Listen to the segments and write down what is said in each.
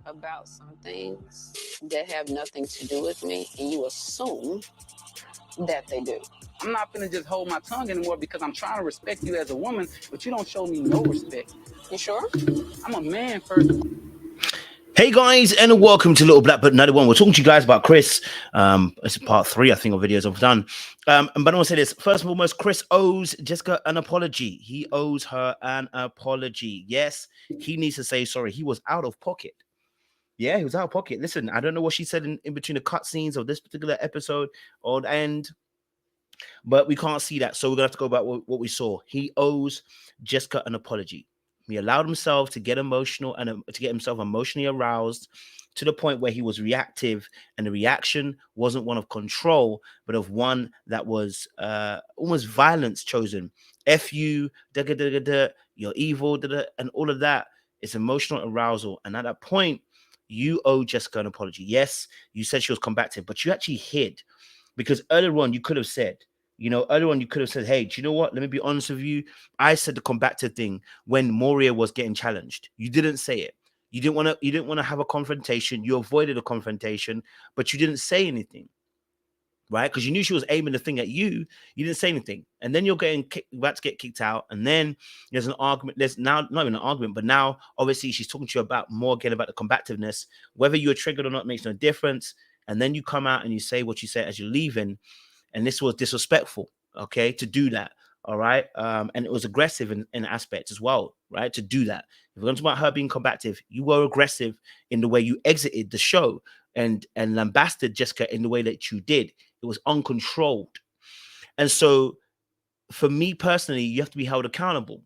about some things that have nothing to do with me, and you assume that they do. I'm not gonna just hold my tongue anymore because I'm trying to respect you as a woman, but you don't show me no respect. You sure? I'm a man first. Hey guys, and welcome to Little Black But 91. We're talking to you guys about Chris. It's part 3, I think, of videos I've done. But I want to say this. First and foremost, Chris owes Jessica an apology. He owes her an apology. Yes, he needs to say sorry. He was out of pocket. Yeah, he was out of pocket. Listen, I don't know what she said in between the cutscenes of this particular episode or the end, but we can't see that. So we're going to have to go back what we saw. He owes Jessica an apology. He allowed himself to get emotional and to get himself emotionally aroused to the point where he was reactive, and the reaction wasn't one of control, but of one that was almost violence chosen. F you, da da da da, you're evil, da, da, and all of that. It's emotional arousal. And at that point, you owe Jessica an apology. Yes, you said she was combative, but you actually hid. Because earlier on, you could have said, hey, do you know what? Let me be honest with you. I said the combative thing when Moria was getting challenged. You didn't say it. You didn't want to have a confrontation. You avoided a confrontation, but you didn't say anything, right? Because you knew she was aiming the thing at you. You didn't say anything, and then you're about to get kicked out, and then there's an argument. There's now not even an argument, but now obviously she's talking to you about the combativeness. Whether you were triggered or not makes no difference. And then you come out and you say what you said as you're leaving. And this was disrespectful, okay, to do that, all right? And it was aggressive in aspects as well, right, to do that. If we're going to talk about her being combative, you were aggressive in the way you exited the show and lambasted Jessica in the way that you did. It was uncontrolled. And so for me personally, you have to be held accountable.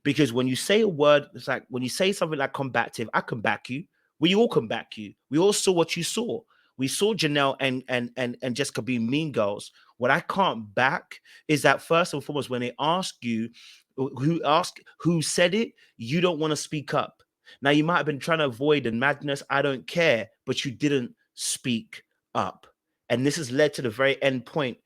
Because when you say a word, it's like when you say something like combative, I can back you. We all can back you. We all saw what you saw. We saw Janelle and Jessica being mean girls. What I can't back is that first and foremost, when they ask you who said it, you don't want to speak up. Now you might have been trying to avoid the madness. I don't care, but you didn't speak up. And this has led to the very end point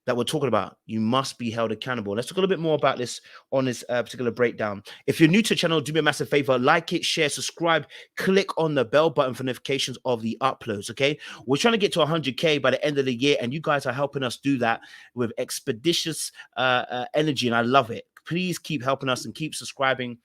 that we're talking about. You must be held accountable. Let's talk a little bit more about this on this particular breakdown. If you're new to the channel, do me a massive favor, like it, share, subscribe, click on the bell button for notifications of the uploads, okay? We're trying to get to 100K by the end of the year, and you guys are helping us do that with expeditious energy, and I love it. Please keep helping us and keep subscribing.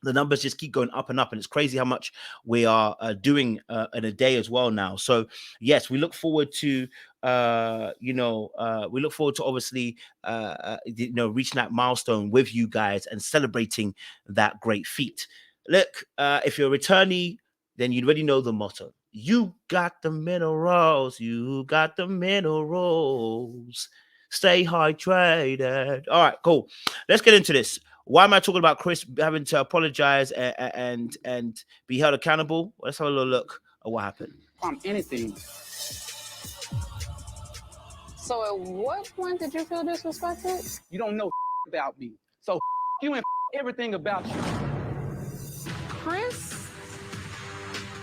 The numbers just keep going up and up, and it's crazy how much we are doing in a day as well now. So yes, we look forward to we look forward to obviously reaching that milestone with you guys and celebrating that great feat. Look, if you're a returnee, then you already know the motto. You got the minerals, you got the minerals. Stay hydrated. All right, cool. Let's get into this. Why am I talking about Chris having to apologize and be held accountable? Let's have a little look at what happened. Anything. So at what point did you feel disrespected? You don't know about me. So you and everything about you. Chris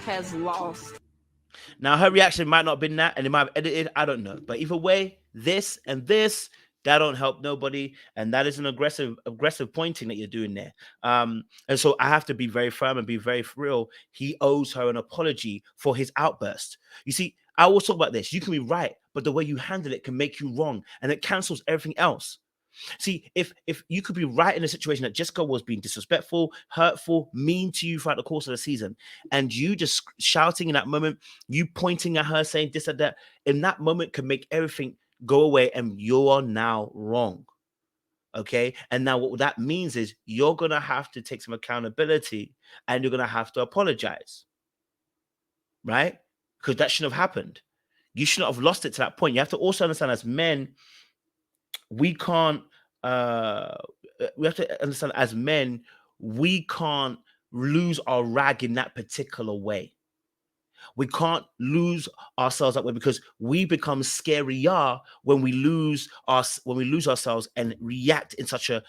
has lost. Now, her reaction might not have been that, and it might have edited. I don't know. But either way, this and this, that don't help nobody, and that is an aggressive pointing that you're doing there. And so I have to be very firm and be very real. He owes her an apology for his outburst. You see, I always talk about this. You can be right, but the way you handle it can make you wrong, and it cancels everything else. See, if you could be right in a situation that Jessica was being disrespectful, hurtful, mean to you throughout the course of the season, and you just shouting in that moment, you pointing at her, saying this and that, in that moment can make everything go away, and you are now wrong. Okay, and now what that means is you're gonna have to take some accountability, and you're gonna have to apologize, right? Because that shouldn't have happened. You shouldn't have lost it to that point. You have to also understand, as men, we can't we have to understand, as men, we can't lose our rag in that particular way. We can't lose ourselves that way, because we become scarier when we lose ourselves and react in such an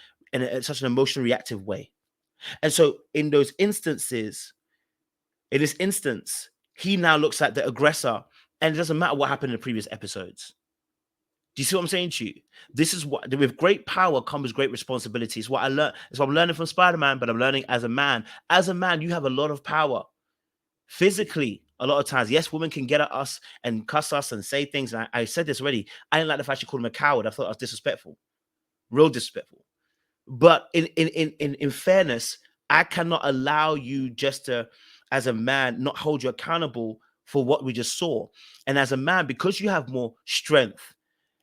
emotional reactive way. And so in this instance, he now looks at the aggressor, and it doesn't matter what happened in the previous episodes. Do you see what I'm saying to you? This is what, with great power comes great responsibility. It's what I learned. It's what I'm learning from Spider-Man, but I'm learning as a man. As a man, you have a lot of power. Physically, a lot of times, yes, women can get at us and cuss us and say things. And I said this already. I didn't like the fact she called him a coward. I thought it was disrespectful, real disrespectful. But in fairness, I cannot allow you just to, as a man, not hold you accountable for what we just saw. And as a man, because you have more strength,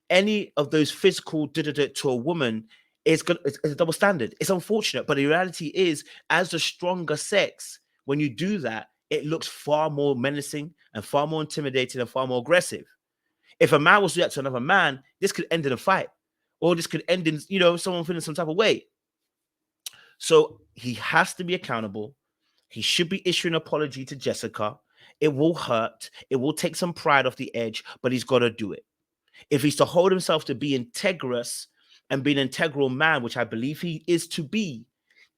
any of those physical to a woman is good. It's a double standard. It's unfortunate, but the reality is, as the stronger sex, when you do that, it looks far more menacing and far more intimidating and far more aggressive. If a man was to react to another man, this could end in a fight, or this could end in, someone feeling some type of way. So he has to be accountable. He should be issuing an apology to Jessica. It will hurt. It will take some pride off the edge, but he's got to do it. If he's to hold himself to be integrous and be an integral man, which I believe he is to be,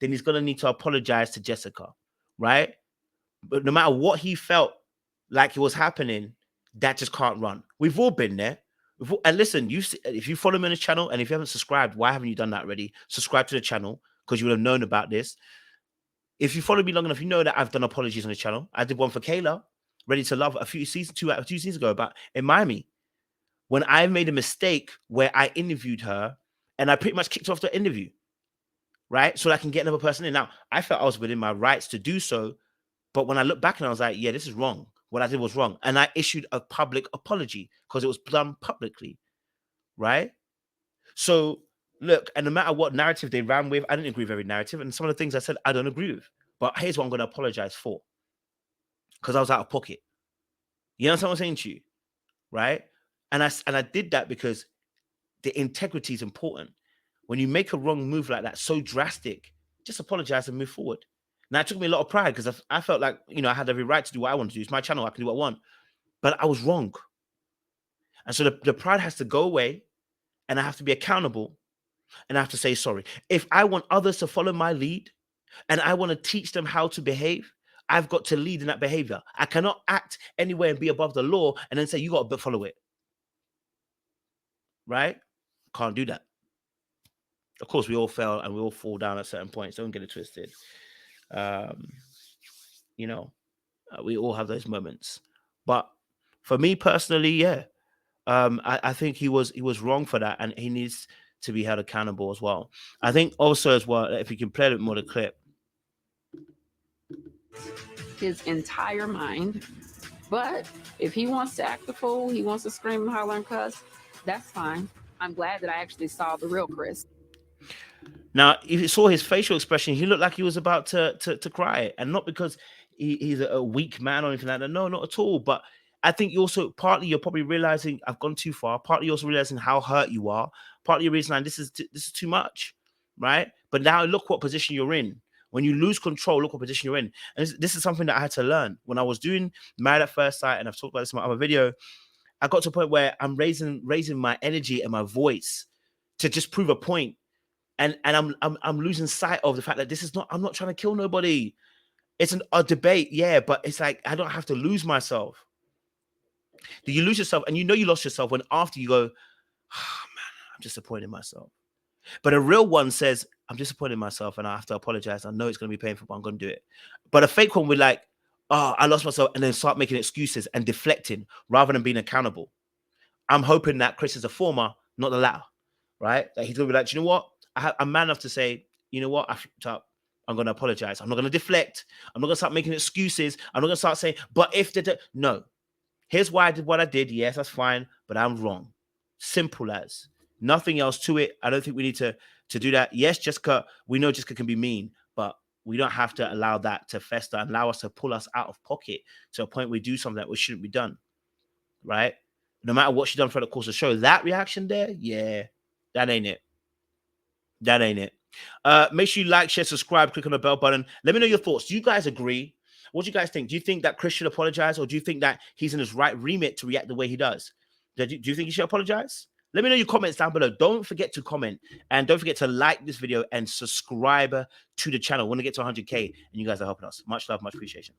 then he's going to need to apologize to Jessica, right? But no matter what he felt like it was happening, that just can't run. We've all been there. And listen, if you follow me on this channel and if you haven't subscribed, why haven't you done that already? Subscribe to the channel because you would have known about this. If you follow me long enough, you know that I've done apologies on the channel. I did one for Kayla, Ready to Love, two seasons ago about in Miami, when I made a mistake where I interviewed her and I pretty much kicked off the interview, right? So that I can get another person in. Now, I felt I was within my rights to do so, but when I look back and I was like, yeah, this is wrong. What I did was wrong. And I issued a public apology because it was done publicly, right? So look, and no matter what narrative they ran with, I didn't agree with every narrative. And some of the things I said, I don't agree with. But here's what I'm going to apologize for. Because I was out of pocket. You know what I'm saying to you? Right? And I did that because the integrity is important. When you make a wrong move like that, so drastic, just apologize and move forward. Now, it took me a lot of pride because I felt like, I had every right to do what I want to do. It's my channel. I can do what I want. But I was wrong. And so the pride has to go away and I have to be accountable and I have to say sorry. If I want others to follow my lead and I want to teach them how to behave, I've got to lead in that behavior. I cannot act anywhere and be above the law and then say, you got to follow it. Right? Can't do that. Of course, we all fail and we all fall down at certain points. Don't get it twisted. We all have those moments. But for me personally, yeah, I think he was wrong for that, and he needs to be held accountable as well. I think also as well, if you can play a bit more of the clip. His entire mind. But if he wants to act the fool, he wants to scream and holler and cuss, that's fine. I'm glad that I actually saw the real Chris. Now, if you saw his facial expression, he looked like he was about to cry, and not because he's a weak man or anything like that. No, not at all. But I think you also partly you're probably realizing I've gone too far. Partly you're also realizing how hurt you are. Partly you're realizing this is too much, right? But now look what position you're in. When you lose control, look what position you're in. And this is something that I had to learn when I was doing Married at First Sight, and I've talked about this in my other video. I got to a point where I'm raising my energy and my voice to just prove a point. And I'm losing sight of the fact that this is not, I'm not trying to kill nobody. It's a debate, yeah, but it's like I don't have to lose myself. Do you lose yourself? And you lost yourself when after you go, oh man, I'm disappointed in myself. But a real one says, I'm disappointed in myself and I have to apologize. I know it's going to be painful, but I'm going to do it. But a fake one would like, oh, I lost myself, and then start making excuses and deflecting rather than being accountable. I'm hoping that Chris is a former, not the latter, right? That he's going to be like, you know what? I'm man enough to say, you know what? I flipped up. I'm going to apologize. I'm not going to deflect. I'm not going to start making excuses. I'm not going to start saying, but if no, here's why I did what I did. Yes, that's fine, but I'm wrong. Simple as. Nothing else to it. I don't think we need to do that. Yes, Jessica, we know Jessica can be mean, but we don't have to allow that to fester and allow us to pull us out of pocket to a point we do something that we shouldn't be done, right? No matter what she's done for the course of the show, that reaction there, yeah, that ain't it. That ain't it. Make sure you like, share, subscribe, click on the bell button. Let me know your thoughts. Do you guys agree? What do you guys think? Do you think that Chris should apologize, or do you think that he's in his right remit to react the way he does? Do you think he should apologize? Let me know your comments down below. Don't forget to comment, and don't forget to like this video and subscribe to the channel. We want to get to 100K, and you guys are helping us. Much love, much appreciation.